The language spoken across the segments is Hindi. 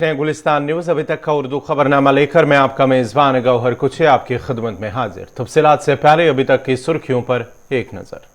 गुलिस्तान न्यूज अभी तक का उर्दू खबरनामा लेकर मैं आपका मेजबान गौहर कुछ आपकी खिदमत में हाजिर। तफसीलात से पहले अभी तक की सुर्खियों पर एक नजर।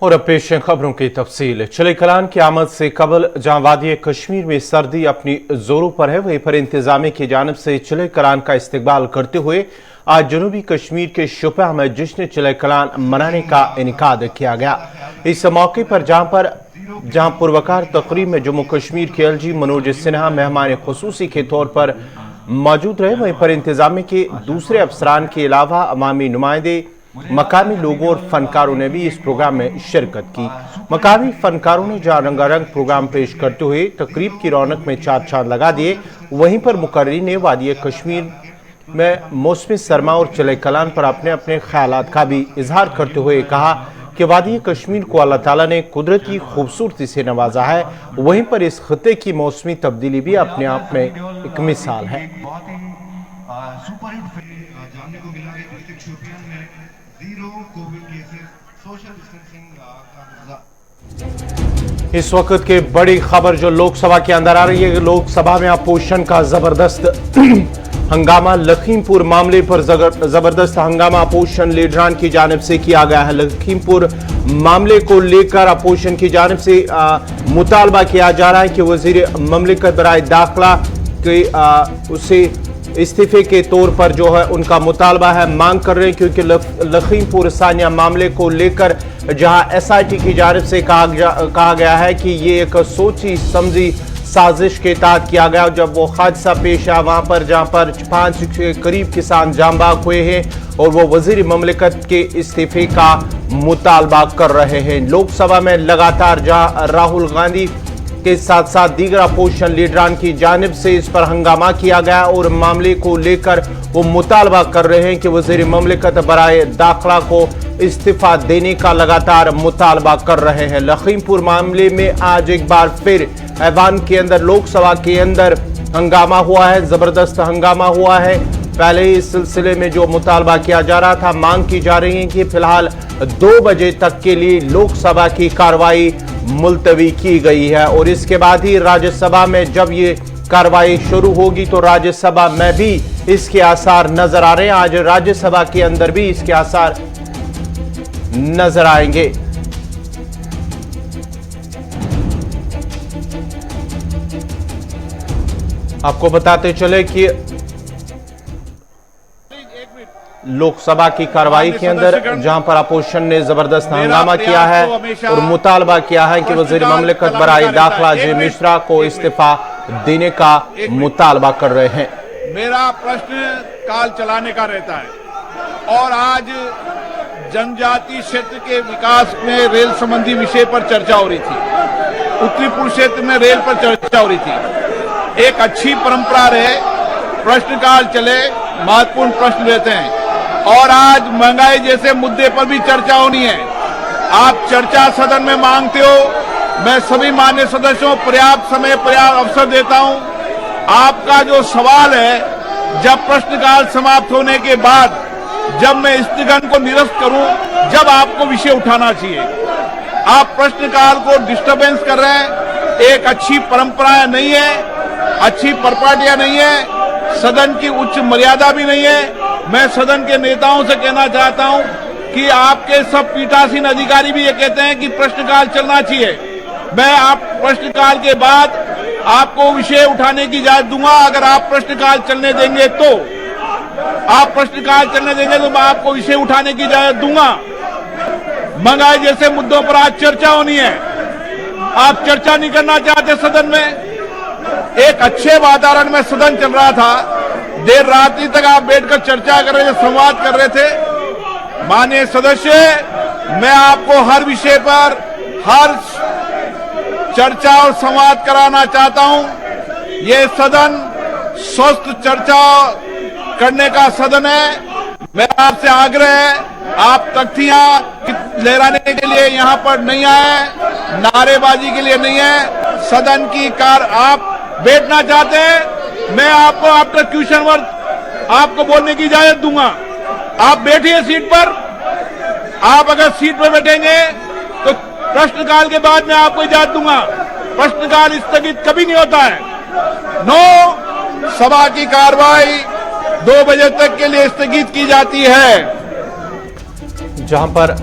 और अब पेश है खबरों की तफसील। चिले कलान की आमद से कबल जहां वादी कश्मीर में सर्दी अपनी जोरों पर है, वहीं पर इंतजामिया की जानब से चिले कलान का इस्तकबाल करते हुए आज जनूबी कश्मीर के शुपा में जश्न चिले कलान मनाने का इनकाद किया गया। इस मौके पर जहां पुरवकार तकरीब में जम्मू कश्मीर के एलजी मनोज सिन्हा मेहमान खुसूसी के तौर पर मौजूद रहे, वहीं पर इंतजामिया के दूसरे अफसरान के अलावा अवामी नुमाइंदे, मकामी लोगों और फनकारों ने भी इस प्रोग्राम में शिरकत की। मकामी फनकारों ने जहां रंगारंग प्रोग्राम पेश करते हुए तकरीब की रौनक में चार चांद लगा दिए, वहीं पर मुकर्रीन ने वादी कश्मीर में मौसमी सरमा और चिले कलान पर अपने अपने ख्यालात का भी इजहार करते हुए कहा कि वादी कश्मीर को अल्लाह ताला ने कुदरती खूबसूरती से नवाजा है, वहीं पर इस खिते की मौसमी तब्दीली भी अपने आप में एक मिसाल है। इस वक्त के बड़ी खबर जो लोकसभा के अंदर आ रही है, लोकसभा में अपोजिशन का जबरदस्त हंगामा। लखीमपुर मामले पर जबरदस्त हंगामा अपोजिशन लीडरान की जानिब से किया गया है। लखीमपुर मामले को लेकर अपोजिशन की जानिब से मुतालबा किया जा रहा है कि वजीर ममलिकत बराए दाखिला के उसे इस्तीफे के तौर पर जो है उनका मुतालबा है, मांग कर रहे हैं, क्योंकि लखीमपुर सानिया मामले को लेकर जहां एसआईटी की जानिब से कहा गया है कि ये एक सोची समझी साजिश के तहत किया गया। जब वो हादसा पेश आया वहां पर जहां पर 5 के करीब किसान जांबाग हुए हैं और वो वजीर ममलिकत के इस्तीफे का मुतालबा कर रहे हैं। लोकसभा में लगातार जहां राहुल गांधी के साथ साथ दीगर अपोजिशन लीडरान की जानिब से इस पर हंगामा किया गया और मामले को लेकर वो मुतालबा कर रहे हैं कि वज़ीर ममलिकत बराए दाखिला को इस्तीफा देने का लगातार मुतालबा कर रहे हैं। लखीमपुर मामले में आज एक बार फिर ऐवान के अंदर, लोकसभा के अंदर हंगामा हुआ है, जबरदस्त हंगामा हुआ है। पहले इस सिलसिले में जो मुतालबा किया जा रहा था, मांग की जा रही है कि फिलहाल 2 बजे तक के लिए लोकसभा की कार्रवाई मुलतवी की गई है और इसके बाद ही राज्यसभा में जब ये कार्रवाई शुरू होगी तो राज्यसभा में भी इसके आसार नजर आ रहे हैं। आज राज्यसभा के अंदर भी इसके आसार नजर आएंगे। आपको बताते चले कि लोकसभा की कार्रवाई के अंदर जहां पर अपोजिशन ने जबरदस्त हंगामा किया है और मुतालबा किया है कि वज़ीर ममलिकत बराए दाखिला जे मिश्रा को इस्तीफा देने का मुतालबा कर रहे हैं। मेरा प्रश्न काल चलाने का रहता है और आज जनजातीय क्षेत्र के विकास में रेल संबंधी विषय पर चर्चा हो रही थी। उत्तरी पूर्व क्षेत्र में रेल पर चर्चा हो रही थी। एक अच्छी परंपरा रहे, प्रश्नकाल चले, महत्वपूर्ण प्रश्न रहते हैं और आज महंगाई जैसे मुद्दे पर भी चर्चा होनी है। आप चर्चा सदन में मांगते हो, मैं सभी मान्य सदस्यों पर्याप्त समय पर्याप्त अवसर देता हूं। आपका जो सवाल है, जब प्रश्नकाल समाप्त होने के बाद जब मैं स्थगन को निरस्त करूं, जब आपको विषय उठाना चाहिए। आप प्रश्नकाल को डिस्टर्बेंस कर रहे हैं, एक अच्छी परंपरा नहीं है, अच्छी परपाटियां नहीं है, सदन की उच्च मर्यादा भी नहीं है। मैं सदन के नेताओं से कहना चाहता हूं कि आपके सब पीठासीन अधिकारी भी ये कहते हैं कि प्रश्नकाल चलना चाहिए। मैं आप प्रश्नकाल के बाद आपको विषय उठाने की इजाजत दूंगा। अगर आप प्रश्नकाल चलने देंगे तो मैं आपको विषय उठाने की इजाजत दूंगा। महंगाई जैसे मुद्दों पर आज चर्चा होनी है, आप चर्चा नहीं करना चाहते सदन में। एक अच्छे वातावरण में सदन चल रहा था, देर रात्रि तक आप बैठकर चर्चा कर रहे थे, संवाद कर रहे थे। माननीय सदस्य, मैं आपको हर विषय पर हर चर्चा और संवाद कराना चाहता हूं। ये सदन स्वस्थ चर्चा करने का सदन है। मेरा आपसे आग्रह है, आप तख्तियां लहराने के लिए यहां पर नहीं आए, नारेबाजी के लिए नहीं है। सदन की आप बैठना चाहते हैं, मैं आपको आपका क्वेश्चन वर्क आपको बोलने की इजाजत दूंगा। आप बैठिए सीट पर। आप अगर सीट पर बैठेंगे तो प्रश्नकाल के बाद मैं आपको इजाजत दूंगा। प्रश्नकाल स्थगित कभी नहीं होता है। नो, सभा की कार्रवाई 2 बजे तक के लिए स्थगित की जाती है। जहां पर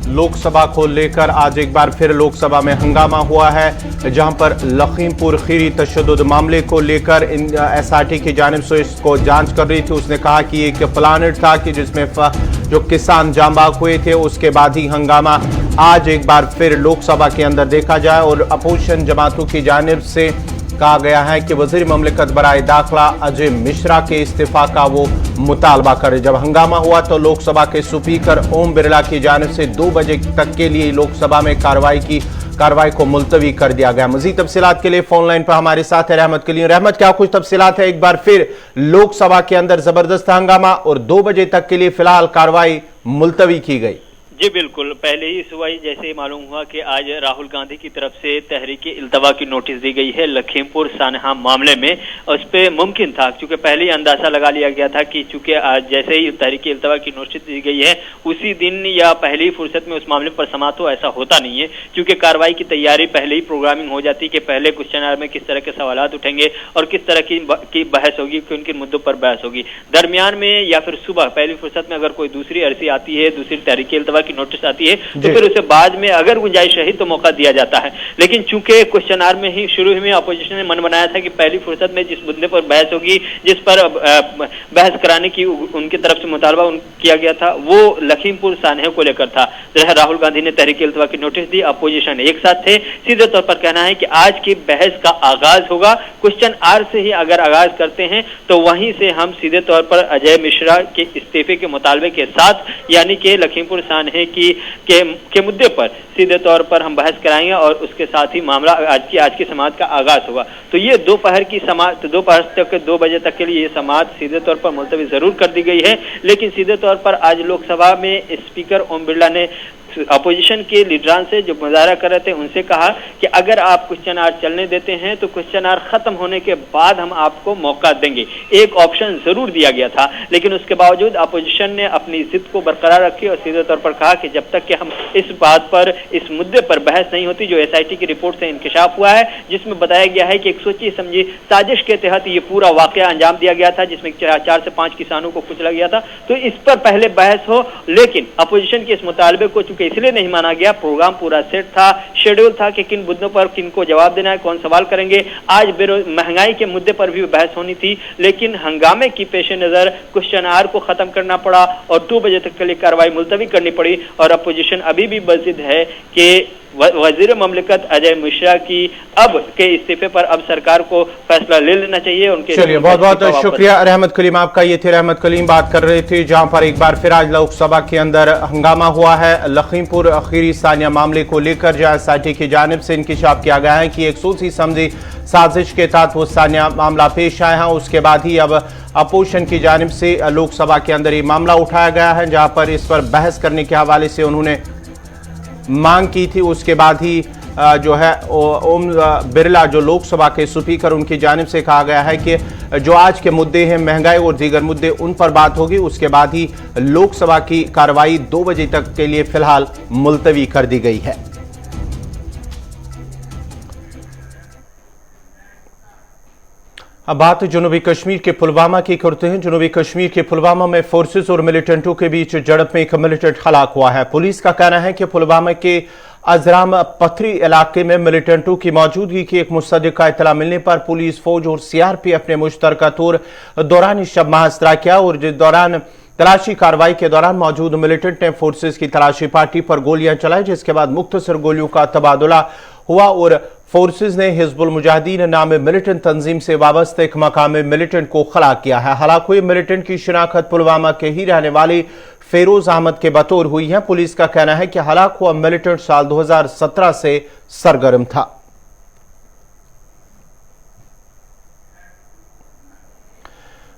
लोकसभा को लेकर आज एक बार फिर लोकसभा में हंगामा हुआ है, जहां पर लखीमपुर खीरी तशद्दुद मामले को लेकर एसआरटी की जानिब से इसको जांच कर रही थी। उसने कहा कि एक प्लानेट था कि जिसमें जो किसान जाँ बाग हुए थे, उसके बाद ही हंगामा आज एक बार फिर लोकसभा के अंदर देखा जाए। और अपोजिशन जमातों की जानिब से कहा गया है कि वजीर ममलिकत बराए दाखिला अजय मिश्रा के इस्तीफा का वो मुतालबा करे। जब हंगामा हुआ तो लोकसभा के स्पीकर ओम बिरला की जानिब से 2 बजे तक के लिए लोकसभा में कार्रवाई को मुलतवी कर दिया गया। मजीद तफसीलात के लिए फोन लाइन पर हमारे साथ है रहमत कलीम। रहमत, क्या कुछ तफसीलात है? एक बार फिर लोकसभा के अंदर जबरदस्त हंगामा और 2 बजे तक के लिए फिलहाल कार्रवाई मुलतवी की गई। जी बिल्कुल, पहले ही सुबह जैसे ही मालूम हुआ कि आज राहुल गांधी की तरफ से तहरीके इल्तवा की नोटिस दी गई है लखीमपुर सानहा मामले में। उस पर मुमकिन था, क्योंकि पहले ही अंदाजा लगा लिया गया था कि चूंकि आज जैसे ही तहरीके इल्तवा की नोटिस दी गई है उसी दिन या पहली फुर्सत में उस मामले पर समाप्त हो, ऐसा होता नहीं है। क्योंकि कार्रवाई की तैयारी पहले ही प्रोग्रामिंग हो जाती है कि पहले क्वेश्चन आवर में किस तरह के सवाल उठेंगे और किस तरह की बहस होगी, किन किन मुद्दों पर बहस होगी। दरमियान में या फिर सुबह पहली फुर्सत में अगर कोई दूसरी अर्जी आती है, दूसरी तहरीके इल्तवा नोटिस आती है, तो फिर उसे बाद में अगर गुंजाइश रही तो मौका दिया जाता है। लेकिन चूंकि क्वेश्चन आवर में ही शुरू में अपोजिशन ने मन बनाया था कि पहली फुर्सत में जिस मुद्दे पर बहस होगी, जिस पर बहस कराने की उनकी तरफ से मुतालबा किया गया था, वो लखीमपुर सानहे को लेकर था। राहुल गांधी ने तहरीक इल्तवा की नोटिस दी, अपोजिशन एक साथ थे। सीधे तौर पर कहना है कि आज की बहस का आगाज होगा क्वेश्चन आवर से ही। अगर आगाज करते हैं तो वहीं से हम सीधे तौर पर अजय मिश्रा के इस्तीफे के मुतालबे के साथ, यानी कि लखीमपुर सानहे के मुद्दे पर सीधे तौर पर हम बहस कराएंगे और उसके साथ ही मामला आज की समाअत का आगाज होगा। तो ये दोपहर तक 2 बजे तक के लिए ये समाअत सीधे तौर पर मुलतवी जरूर कर दी गई है। लेकिन सीधे तौर पर आज लोकसभा में स्पीकर ओम बिरला ने अपोजिशन के लीडरान से जो मुजाहरा कर रहे थे उनसे कहा कि अगर आप क्वेश्चन आवर चलने देते हैं तो क्वेश्चन आवर खत्म होने के बाद हम आपको मौका देंगे। एक ऑप्शन जरूर दिया गया था, लेकिन उसके बावजूद अपोजिशन ने अपनी जिद को बरकरार रखी और सीधे तौर पर कहा कि जब तक कि हम इस बात पर, इस मुद्दे पर बहस नहीं होती जो एसआईटी की रिपोर्ट से इंकशाफ हुआ है, जिसमें बताया गया है कि एक सोची समझी साजिश के तहत ये पूरा वाकया अंजाम दिया गया था, जिसमें 4 से 5 किसानों को कुचला गया था, तो इस पर पहले बहस हो। लेकिन अपोजिशन के इस मुतालबे को चूंकि इसलिए नहीं माना गया, प्रोग्राम पूरा सेट था, शेड्यूल था कि किन मुद्दों पर किनको जवाब देना है, कौन सवाल करेंगे। आज महंगाई के मुद्दे पर भी बहस होनी थी, लेकिन हंगामे की पेश नजर क्वेश्चन आवर को खत्म करना पड़ा और 2 बजे तक के लिए कार्रवाई मुलतवी करनी पड़ी। और अपोजिशन अभी भी बजिद है कि वजीर ममलिकत अजय मिश्रा की अब के इस्तीफे पर अब सरकार को फैसला ले लेना चाहिए। उनके चलिए, बहुत बहुत शुक्रिया रहमत कलीम आपका। ये थे रहमत कलीम, बात कर रहे थे जहां पर एक बार फिर आज लोकसभा के अंदर हंगामा हुआ है लखीमपुर खीरी सानिया मामले को लेकर, जहां एसआईटी की जानिब से इंकिशाफ किया गया है कि एक सोची समझी साजिश के तहत वो सानिया मामला पेश आया है। उसके बाद ही अब अपोजिशन की जानिब से लोकसभा के अंदर ये मामला उठाया गया है, जहां पर इस पर बहस करने के हवाले से उन्होंने मांग की थी। उसके बाद ही जो है ओम बिरला जो लोकसभा के स्पीकर, उनकी जानिब से कहा गया है कि जो आज के मुद्दे हैं महंगाई और दीगर मुद्दे, उन पर बात होगी। उसके बाद ही लोकसभा की कार्रवाई 2 बजे तक के लिए फिलहाल मुलतवी कर दी गई है। अब बात जनूबी कश्मीर के पुलवामा की करते हैं। जनूबी कश्मीर के पुलवामा में फोर्सेस और मिलिटेंटों के बीच झड़प में एक मिलिटेंट हलाक हुआ है। पुलिस का कहना है कि पुलवामा के अजराम पथरी इलाके में मिलिटेंटों की मौजूदगी की एक मुस्तदिका इतला मिलने पर पुलिस, फौज और सीआरपीएफ ने मुश्तरका तौर दौरान शब मुहासरा किया और जिस दौरान तलाशी कार्रवाई के दौरान मौजूद मिलिटेंट ने फोर्सेस की तलाशी पार्टी पर गोलियां चलाई, जिसके बाद मुख्तसर गोलियों का तबादला हुआ और फोर्सेस ने हिजबुल मुजाहिदीन नामे मिलिटेंट तंजीम से वाबस्ता एक मकामी मिलिटेंट को हलाक किया है। हलाक हुए मिलिटेंट की शिनाख्त पुलवामा के ही रहने वाले फेरोज अहमद के बतौर हुई है। पुलिस का कहना है कि हलाक हुआ मिलिटेंट साल 2017 से सरगर्म था।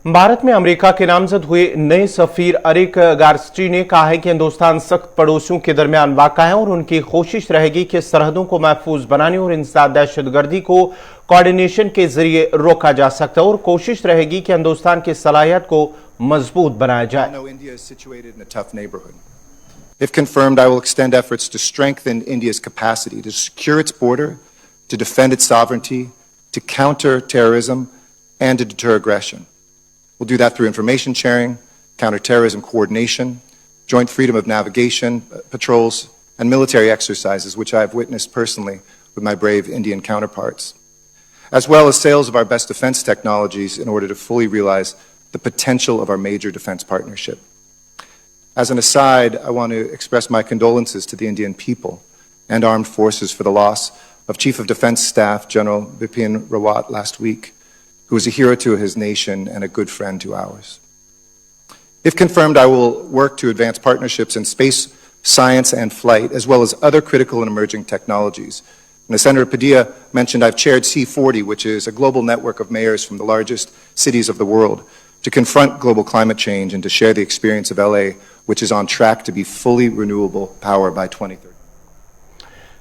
भारत में अमेरिका के नामजद हुए नए सफीर एरिक गार्स्टी ने कहा है कि हिंदुस्तान सख्त पड़ोसियों के दरमियान वाक़ा है और उनकी कोशिश रहेगी कि सरहदों को महफूज बनाने और इंसदाद दहशतगर्दी को कोऑर्डिनेशन के जरिए रोका जा सकता है और कोशिश रहेगी कि हिंदुस्तान की सलाहियत को मजबूत बनाया जाए। If confirmed, I will extend efforts to strengthen India's capacity to secure its border, to defend its sovereignty, to counter terrorism, and to deter aggression. We'll do that through information sharing, counterterrorism coordination, joint freedom of navigation patrols, and military exercises, which I have witnessed personally with my brave Indian counterparts, as well as sales of our best defense technologies in order to fully realize the potential of our major defense partnership. As an aside, I want to express my condolences to the Indian people and armed forces for the loss of Chief of Defense Staff General Bipin Rawat last week, who was a hero to his nation and a good friend to ours. If confirmed, I will work to advance partnerships in space, science, and flight, as well as other critical and emerging technologies. And as Senator Padilla mentioned, I've chaired C40, which is a global network of mayors from the largest cities of the world, to confront global climate change and to share the experience of LA, which is on track to be fully renewable power by 2030.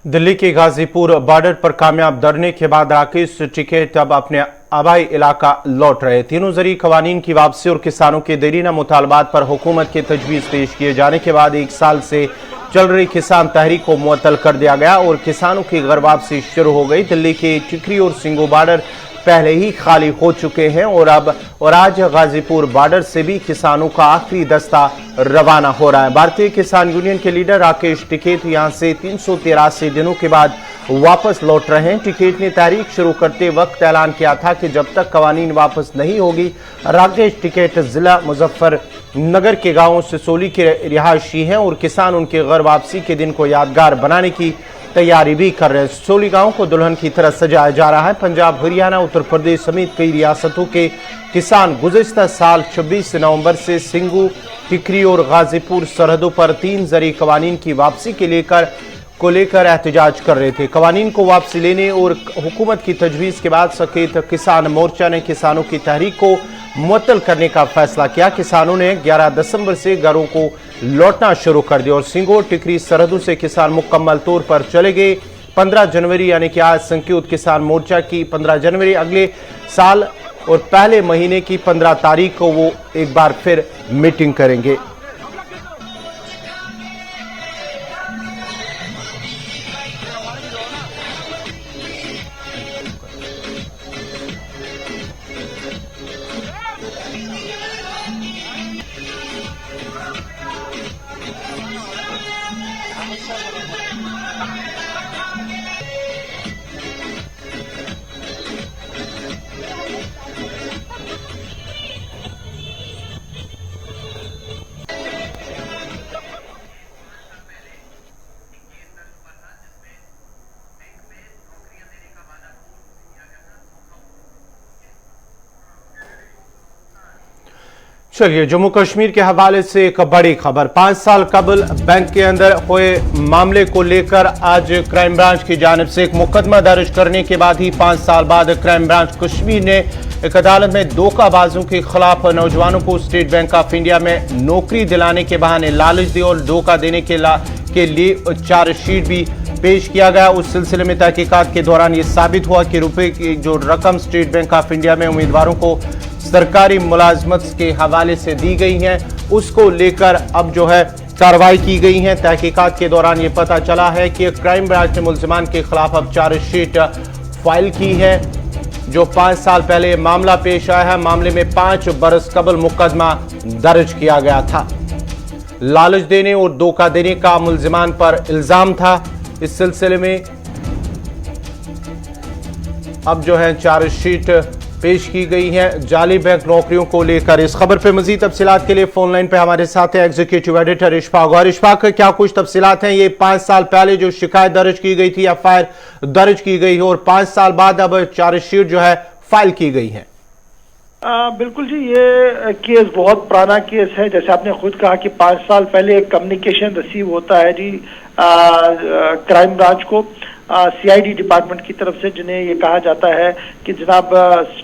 Delhi के गाजीपुर बॉर्डर पर कामयाब धरने के बाद राकेश टिकैत अब अपने आबाई इलाका लौट रहे। तीनों जरिए कवानीन की वापसी और किसानों के देरीना मुतालबात पर हुकूमत के तजवीज़ पेश किए जाने के बाद एक साल से चल रही किसान तहरीक को मुअत्तल कर दिया गया और किसानों की घर वापसी शुरू हो गई। दिल्ली के टिकरी और सिंगो बॉर्डर पहले ही खाली हो चुके हैं और आज गाजीपुर बॉर्डर से भी किसानों का आखिरी दस्ता रवाना हो रहा है। भारतीय किसान यूनियन के लीडर राकेश टिकैत यहां से 383 दिनों के बाद वापस लौट रहे हैं। टिकैत ने तहरीक शुरू करते वक्त ऐलान किया था कि जब तक कवानीन वापस नहीं होगी, राकेश टिकैत जिला मुजफ्फरनगर के गांव सिसोली के रिहायशी हैं और किसान उनके घर वापसी के दिन को यादगार बनाने की तैयारी भी कर रहे हैं। सिसोली गांव को दुल्हन की तरह सजाया जा रहा है। पंजाब, हरियाणा, उत्तर प्रदेश समेत कई रियासतों के किसान गुज़िश्ता साल 26 नवंबर से सिंगू, टिकरी और गाजीपुर सरहदों पर 3 ज़रिए कवानीन की वापसी के लेकर एहतजाज कर रहे थे। कवानीन को वापसी लेने और हुकूमत की तजवीज़ के बाद सकेत किसान मोर्चा ने किसानों की तहरीक को मुअत्तल करने का फैसला किया। किसानों ने 11 दिसंबर से घरों को लौटना शुरू कर दिया और सिंगो टिकरी सरहदों से किसान मुकम्मल तौर पर चले गए। 15 जनवरी यानी कि आज संयुक्त किसान मोर्चा की 15 जनवरी अगले साल और पहले महीने की 15 तारीख को वो एक बार फिर मीटिंग करेंगे। चलिए जम्मू कश्मीर के हवाले से एक बड़ी खबर। 5 साल कबल बैंक के अंदर हुए मामले को लेकर आज क्राइम ब्रांच की जानिब से एक मुकदमा दर्ज करने के बाद ही 5 साल बाद क्राइम ब्रांच कश्मीर ने एक अदालत में धोखाबाजों के खिलाफ नौजवानों को स्टेट बैंक ऑफ इंडिया में नौकरी दिलाने के बहाने लालच दी और धोखा देने के लिए चार्जशीट भी पेश किया गया। उस सिलसिले में तहकीकात के दौरान ये साबित हुआ कि रुपए की जो रकम स्टेट बैंक ऑफ इंडिया में उम्मीदवारों को सरकारी मुलाजमत के हवाले से दी गई हैं, उसको लेकर अब जो है कार्रवाई की गई है। तहकीकात के दौरान ये पता चला है कि क्राइम ब्रांच ने मुल्जिमान के खिलाफ अब चार्जशीट फाइल की है। जो 5 साल पहले मामला पेश आया है। मामले में 5 बरस कबल मुकदमा दर्ज किया गया था। लालच देने और धोखा देने का मुलजिमान पर इल्जाम था। इस सिलसिले में अब जो है चार्जशीट पेश की गई है जाली बैंक नौकरियों को लेकर। इस खबर पर मजीद तफसीलात के लिए फोन लाइन पे हमारे साथ है एग्जीक्यूटिव एडिटर इशफाक। और इशफाक, क्या कुछ तफसीलात हैं? ये 5 साल पहले जो शिकायत दर्ज की गई थी, एफआईआर दर्ज की गई और 5 साल बाद अब चार्जशीट जो है फाइल की गई है। बिल्कुल जी, ये केस बहुत पुराना केस है। जैसे आपने खुद कहा कि 5 साल पहले एक कम्युनिकेशन रिसीव होता है जी क्राइम ब्रांच को सीआईडी डिपार्टमेंट की तरफ से, जिन्हें ये कहा जाता है कि जनाब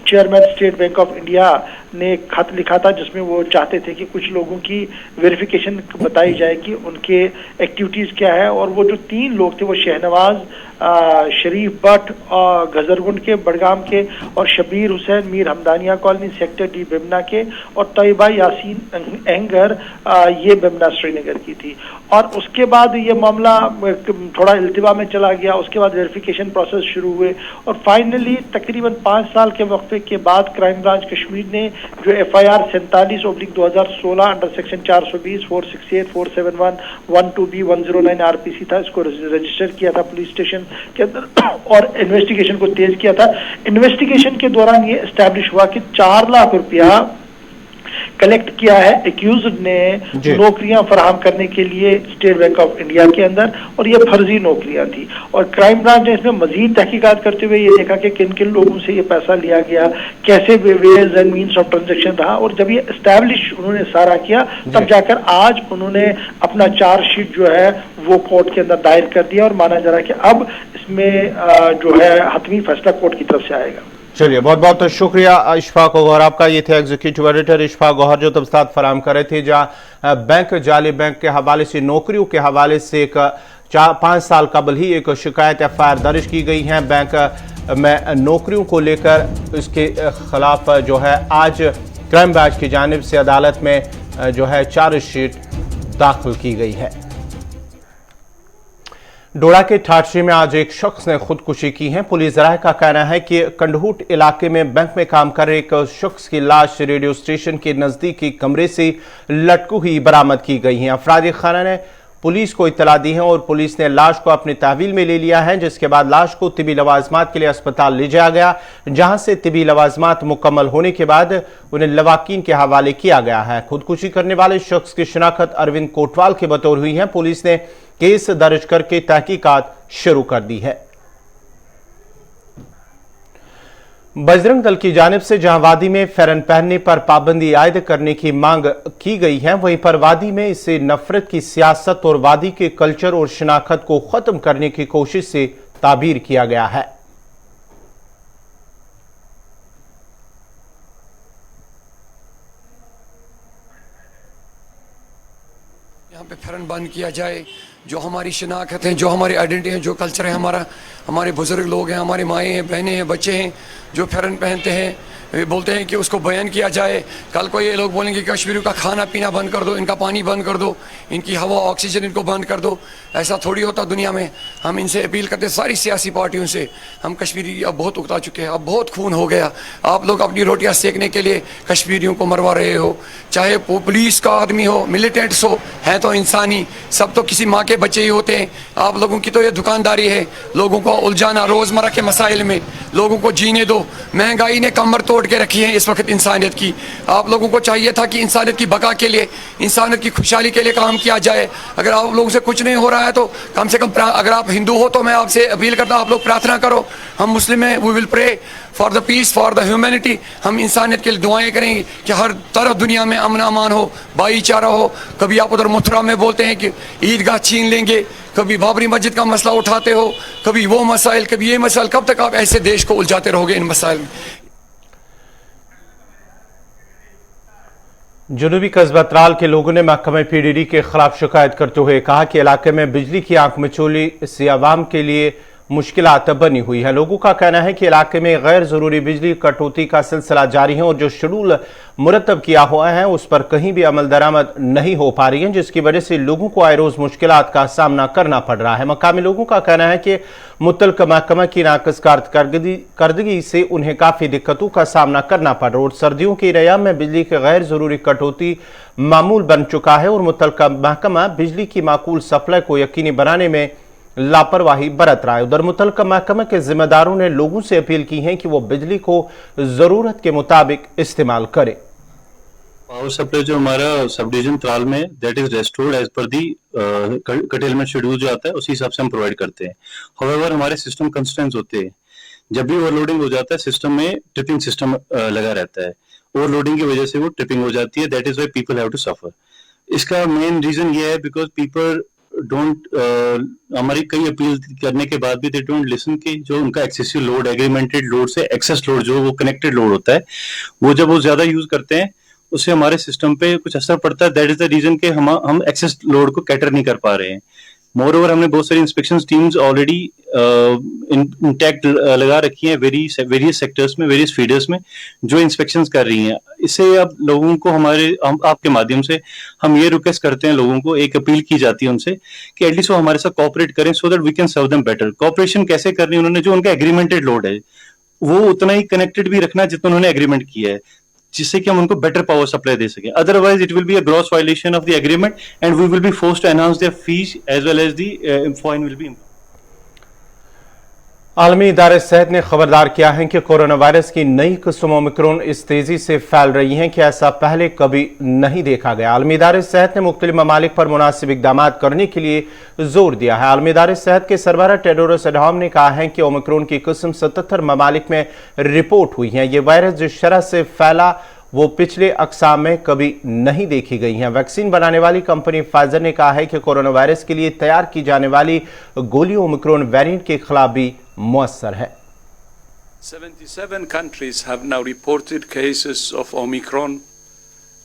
chairman state bank of India ने एक खत लिखा था जिसमें वो चाहते थे कि कुछ लोगों की वेरिफिकेशन बताई जाए कि उनके एक्टिविटीज क्या है। और वो जो 3 लोग थे, वो शहनवाज, शरीफ भट्ट गजरगुंड के बड़गाम के, और Shabir Hussain Mir Hamdania colony sector D Bemina के, और तैयबा यासीन अहंगर ये बिमना श्रीनगर की थी। और उसके बाद ये मामला थोड़ा इल्तिवा में चला गया। उसके बाद वेरिफिकेशन प्रोसेस शुरू हुए और फाइनली तकरीबन 5 साल के वक्फे के बाद क्राइम ब्रांच कश्मीर ने जो FIR 47/2016 under section 420, 468, 471, 12B, 109 RPC था, इसको रजिस्टर किया था पुलिस स्टेशन के अंदर और इन्वेस्टिगेशन को तेज किया था। इन्वेस्टिगेशन के दौरान ये एस्टैब्लिश हुआ कि 4 लाख रुपया कलेक्ट किया है एक्यूज्ड ने नौकरियां फराहम करने के लिए स्टेट बैंक ऑफ इंडिया के अंदर, और ये फर्जी नौकरियां थी। और क्राइम ब्रांच ने इसमें मजीद तहकीकात करते हुए ये देखा कि किन किन लोगों से ये पैसा लिया गया, कैसे ways and means of transaction रहा। और जब ये एस्टैब्लिश उन्होंने सारा किया, तब जाकर आज उन्होंने अपना चार्जशीट जो है वो कोर्ट के अंदर दायर कर दिया और माना जा रहा है कि अब इसमें जो है हतमी फैसला कोर्ट की तरफ से आएगा। चलिए, बहुत बहुत शुक्रिया इशफाक गौहर आपका। ये थे एग्जीक्यूटिव एडिटर इशफाक गौहर जो तफसीलात फराहम कर रहे थे, जहां बैंक जाली बैंक के हवाले से, नौकरियों के हवाले से 5 साल कबल ही एक शिकायत एफआईआर दर्ज की गई है बैंक में नौकरियों को लेकर। इसके खिलाफ जो है आज क्राइम ब्रांच की जानिब से अदालत में जो है चार्जशीट दाखिल की गई है। डोडा के ठाठरी में आज एक शख्स ने खुदकुशी की है। पुलिस राय का कहना है कि कंडहूट इलाके में बैंक में काम कर रहे एक शख्स की लाश रेडियो स्टेशन के नजदीकी कमरे से लटकी हुई बरामद की गई है। अफराद खाना ने पुलिस को इत्तला दी है और पुलिस ने लाश को अपनी तहवील में ले लिया है, जिसके बाद लाश को तिबी लवाजमात के लिए अस्पताल ले जाया गया, जहां से तिबी लवाजमात मुकम्मल होने के बाद उन्हें लवाकीन के हवाले किया गया है। खुदकुशी करने वाले शख्स की शिनाख्त अरविंद कोटवाल के बतौर हुई है। पुलिस ने केस दर्ज करके तहकीकात शुरू कर दी है। बजरंग दल की जानिब से जहां वादी में फेरन पहनने पर पाबंदी आयद करने की मांग की गई है, वहीं पर वादी में इसे नफरत की सियासत और वादी के कल्चर और शिनाख्त को खत्म करने की कोशिश से ताबीर किया गया है। यहाँ पे फेरन बंद किया जाए, जो हमारी शिनाख्त है, जो हमारी आइडेंटिटी है, जो कल्चर है हमारा, हमारे बुजुर्ग लोग हैं, हमारे माएँ हैं, बहनें हैं, बच्चे हैं जो फेरन पहनते हैं, वे बोलते हैं कि उसको बयान किया जाए। कल को ये लोग बोलेंगे कि कश्मीरियों का खाना पीना बंद कर दो, इनका पानी बंद कर दो, इनकी हवा ऑक्सीजन इनको बंद कर दो। ऐसा थोड़ी होता दुनिया में। हम इनसे अपील करते, सारी सियासी पार्टियों से, हम कश्मीरी अब बहुत उकता चुके हैं, अब बहुत खून हो गया। आप लोग अपनी रोटियां सेकने के लिए कश्मीरियों को मरवा रहे हो, चाहे पुलिस का आदमी हो, मिलिटेंट्स हो, हैं तो इंसानी, सब तो किसी माँ के बच्चे ही होते हैं। आप लोगों की तो ये दुकानदारी है, लोगों को उलझाना रोजमर्रा के मसाइल में, लोगों को जीने दो। महंगाई ने कमर तोड़ के रखी है इस वक्त इंसानियत की। आप लोगों को चाहिए था कि इंसानियत की बका के लिए, इंसानियत की खुशहाली के लिए काम किया जाए। अगर आप लोगों से कुछ नहीं हो रहा है तो कम से कम, अगर आप हिंदू हो तो मैं आपसे अपील करता हूँ, आप लोग प्रार्थना करो। हम मुस्लिम हैं, we will pray for the peace, for the humanity. हम इंसानियत के लिए दुआएं करेंगे कि हर तरफ दुनिया में अमन अमान हो, भाईचारा हो। कभी आप उधर मथुरा में बोलते हैं कि ईदगाह छीन लेंगे, कभी बाबरी मस्जिद का मसला उठाते हो, कभी वो मसाइल, कभी ये मसाइल। कब तक आप ऐसे देश को उलझाते रहोगे इन मसाइल में? जनूबी कस्बा त्राल के लोगों ने महकमे पीडीडी के खिलाफ शिकायत करते हुए कहा कि इलाके में बिजली की आंख मिचौली से आवाम के लिए मुश्किलात बनी हुई है। लोगों का कहना है कि इलाके में गैर जरूरी बिजली कटौती का सिलसिला जारी है और जो शेड्यूल मुरतब किया हुआ है उस पर कहीं भी अमल दरामद नहीं हो पा रही है, जिसकी वजह से लोगों को आए रोज मुश्किलात का सामना करना पड़ रहा है। मकामी लोगों का कहना है कि मुतल्लिका महकमा की नाक़िस कारकर्दगी से उन्हें काफी दिक्कतों का सामना करना पड़ रहा है और सर्दियों के अय्याम में बिजली की गैर जरूरी कटौती मामूल बन चुका है और मुतल्लिका महकमा बिजली की माकूल सप्लाई को यकीनी बनाने में लापरवाही बरत रहा है। उधर मुतल्लिका महकमे के जिम्मेदारों ने लोगों से अपील की है कि वो बिजली को जरूरत के मुताबिक इस्तेमाल करें। पावर सप्लाई जो हमारा सब डिवीजन त्राल में that is restored as per the curtailment schedule जो आता है उसी हिसाब से हम प्रोवाइड करते हैं। हाउएवर हमारे सिस्टम कंस्ट्रेंट्स होते हैं, जब भी ओवरलोडिंग हो जाता है सिस्टम में ट्रिपिंग सिस्टम लगा रहता है, ओवरलोडिंग की वजह से वो ट्रिपिंग हो जाती है, that is why people have to suffer. इसका मेन रीजन ये है बिकॉज पीपल डोंट हमारी कई अपील करने के बाद भी दे डोंट लिसन कि जो उनका एक्सेसिव लोड एग्रीमेंटेड लोड से एक्सेस लोड जो वो कनेक्टेड लोड होता है वो जब वो ज्यादा यूज करते हैं उससे हमारे सिस्टम पे कुछ असर पड़ता है। दैट इज द रीजन कि हम एक्सेस लोड को कैटर नहीं कर पा रहे हैं। मोर ओवर हमने बहुत सारी इंस्पेक्शन टीम्स ऑलरेडी इंटैक्ट लगा रखी हैं वेरियस सेक्टर्स में, वेरियस फीडर्स में जो इंस्पेक्शंस कर रही हैं। इससे अब लोगों को आपके माध्यम से हम ये रिक्वेस्ट करते हैं, लोगों को एक अपील की जाती है उनसे कि एटलीस्ट वो हमारे साथ कोऑपरेट करें so that we can serve them better. Cooperation कैसे करनी है, उन्होंने जो उनका एग्रीमेंटेड लोड है वो उतना ही कनेक्टेड भी रखना जितना उन्होंने एग्रीमेंट किया है, जिससे कि हम उनको बेटर पावर सप्लाई दे सकें। Otherwise it will be a gross violation of the agreement and we will be forced to enhance their fees as well as the fine will be. आलमी इदारे सेहत ने खबरदार किया है कि कोरोना वायरस की नई किस्म ओमिक्रॉन इस तेजी से फैल रही है कि ऐसा पहले कभी नहीं देखा गया। आलमी इदारे सेहत ने मुख्तलिफ ममालिक पर मुनासिब इक़दाम करने के लिए जोर दिया है। आलमी इदारे सेहत के सरबराह टेड्रोस अडहाम ने कहा है कि ओमिक्रॉन की किस्म 77 ममालिक में रिपोर्ट हुई है। ये वायरस जिस शरह से फैला वो पिछले अक़साम में कभी नहीं देखी गई हैं। वैक्सीन बनाने वाली कंपनी फाइजर ने कहा है कि कोरोना वायरस के लिए तैयार की जाने वाली गोली ओमिक्रॉन वेरिएंट के खिलाफ भी मुअस्सर है। 77 countries have now reported cases of Omicron,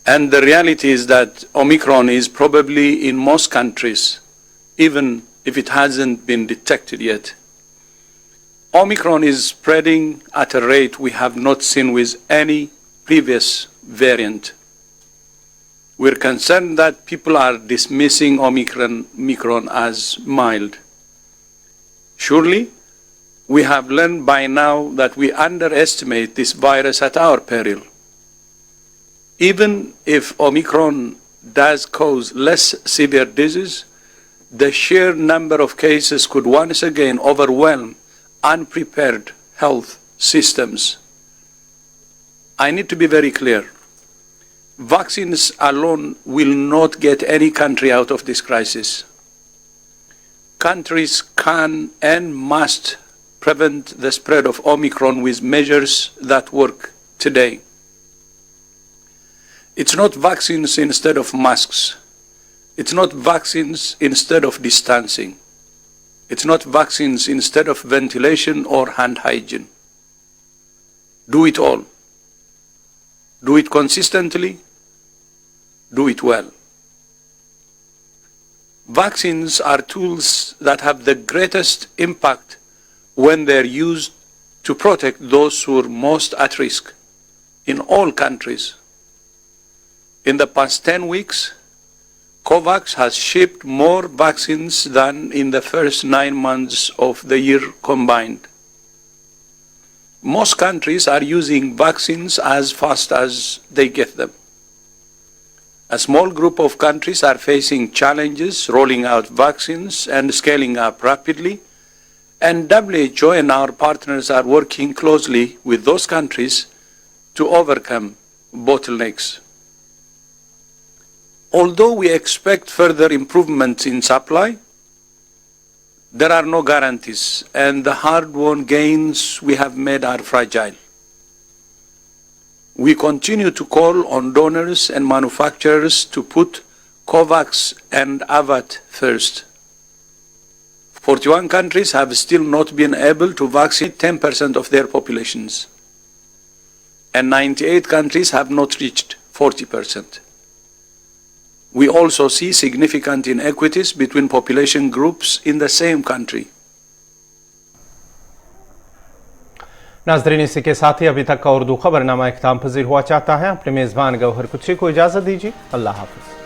and the reality is that Omicron is probably in most countries, even if it hasn't been detected yet. Omicron is spreading at a rate we have not seen with any previous variant. We're concerned that people are dismissing Omicron as mild. Surely, we have learned by now that we underestimate this virus at our peril. Even if Omicron does cause less severe disease, the sheer number of cases could once again overwhelm unprepared health systems. I need to be very clear. Vaccines alone will not get any country out of this crisis. Countries can and must prevent the spread of Omicron with measures that work today. It's not vaccines instead of masks. It's not vaccines instead of distancing. It's not vaccines instead of ventilation or hand hygiene. Do it all. Do it consistently. Do it well. Vaccines are tools that have the greatest impact when they're used to protect those who are most at risk in all countries. In the past 10 weeks, COVAX has shipped more vaccines than in the first 9 months of the year combined. Most countries are using vaccines as fast as they get them. A small group of countries are facing challenges rolling out vaccines and scaling up rapidly, and WHO and our partners are working closely with those countries to overcome bottlenecks. Although we expect further improvements in supply, there are no guarantees, and the hard-won gains we have made are fragile. We continue to call on donors and manufacturers to put COVAX and AVAT first. 41 countries have still not been able to vaccinate 10% of their populations, and 98 countries have not reached 40%. We also see significant inequities between population groups in the same country. नाजरीन, इसी के साथ ही अभी तक का उर्दू खबरनामा इख्तिताम पजीर हुआ चाहता है। अपने मेज़बान गौहर कुची को इजाज़त दीजिए। अल्लाह हाफ़िज़।